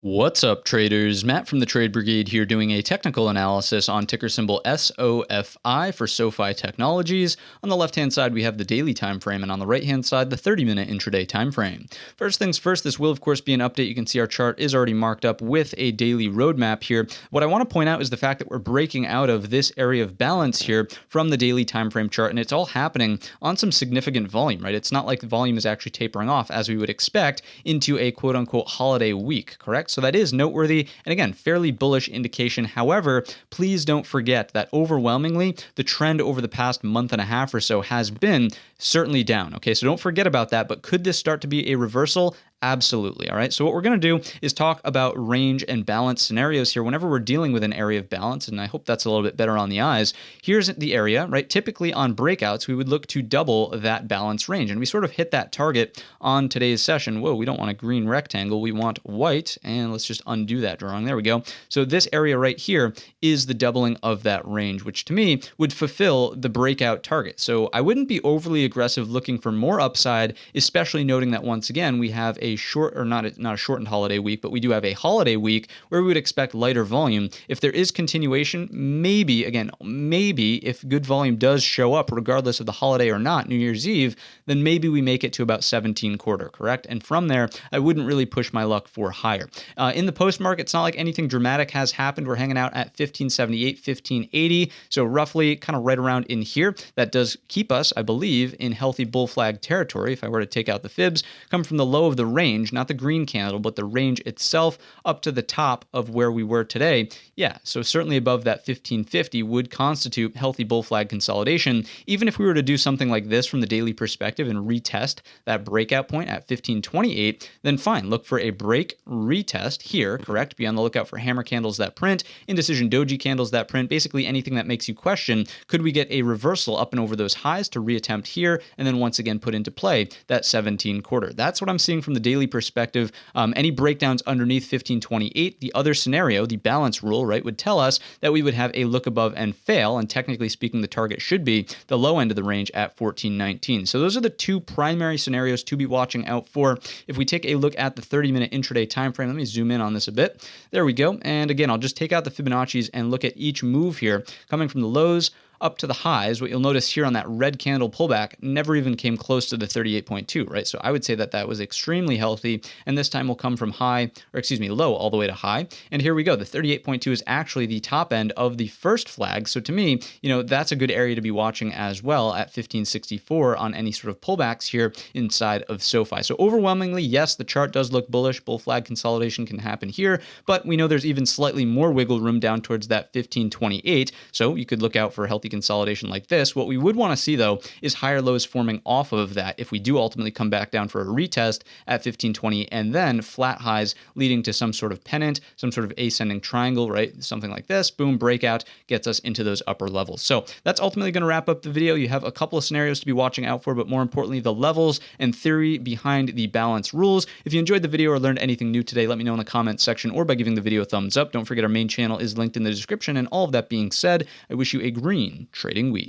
What's up, traders? Matt from the Trade Brigade here doing a technical analysis on ticker symbol SOFI for SoFi Technologies. On the left-hand side, we have the daily time frame, and on the right-hand side, the 30-minute intraday time frame. First things first, this will, of course, be an update. You can see our chart is already marked up with a daily roadmap here. What I want to point out is the fact that we're breaking out of this area of balance here from the daily time frame chart, and it's all happening on some significant volume, right? It's not like the volume is actually tapering off as we would expect into a quote-unquote holiday week, correct? So that is noteworthy, and again, fairly bullish indication. However, please don't forget that overwhelmingly, the trend over the past month and a half or so has been certainly down. Okay, so don't forget about that, but could this start to be a reversal? Absolutely. All right. So what we're going to do is talk about range and balance scenarios here whenever we're dealing with an area of balance. And I hope that's a little bit better on the eyes. Here's the area, right? Typically on breakouts, we would look to double that balance range. And we sort of hit that target on today's session. Whoa, we don't want a green rectangle. We want white. And let's just undo that drawing. There we go. So this area right here is the doubling of that range, which to me would fulfill the breakout target. So I wouldn't be overly aggressive looking for more upside, especially noting that once again, we have a short, or not a shortened holiday week, but we do have a holiday week where we would expect lighter volume. If there is continuation, maybe, again, maybe if good volume does show up, regardless of the holiday or not, New Year's Eve, then maybe we make it to about 17 quarter, correct? And from there, I wouldn't really push my luck for higher. In the post market, it's not like anything dramatic has happened. We're hanging out at 1578, 1580, so roughly kind of right around in here. That does keep us, I believe, in healthy bull flag territory. If I were to take out the fibs, come from the low of the range, not the green candle, but the range itself up to the top of where we were today. Yeah, so certainly above that 1550 would constitute healthy bull flag consolidation. Even if we were to do something like this from the daily perspective and retest that breakout point at 1528, then fine, look for a break retest here, correct? Be on the lookout for hammer candles that print, indecision doji candles that print, basically anything that makes you question, could we get a reversal up and over those highs to reattempt here, and then once again put into play that 17 quarter. That's what I'm seeing from the daily perspective. Any breakdowns underneath 1528, the other scenario, the balance rule, right, would tell us that we would have a look above and fail, and technically speaking, the target should be the low end of the range at 1419. So those are the two primary scenarios to be watching out for. If we take a look at the 30-minute intraday time frame, let me zoom in on this a bit. There we go. And again, I'll just take out the Fibonacci's and look at each move here, coming from the lows up to the highs. What you'll notice here on that red candle pullback never even came close to the 38.2, right? So I would say that that was extremely healthy, and this time will come from high, or excuse me, low all the way to high. And here we go. The 38.2 is actually the top end of the first flag. So to me, that's a good area to be watching as well at 1564 on any sort of pullbacks here inside of SoFi. So overwhelmingly, yes, the chart does look bullish. Bull flag consolidation can happen here, but we know there's even slightly more wiggle room down towards that 1528. So you could look out for healthy consolidation like this. What we would want to see, though, is higher lows forming off of that if we do ultimately come back down for a retest at 1520, and then flat highs leading to some sort of pennant, some sort of ascending triangle, right? Something like this, boom, breakout gets us into those upper levels. So that's ultimately going to wrap up the video. You have a couple of scenarios to be watching out for, but more importantly, the levels and theory behind the balance rules. If you enjoyed the video or learned anything new today, let me know in the comments section or by giving the video a thumbs up. Don't forget our main channel is linked in the description. And all of that being said, I wish you a green trading week.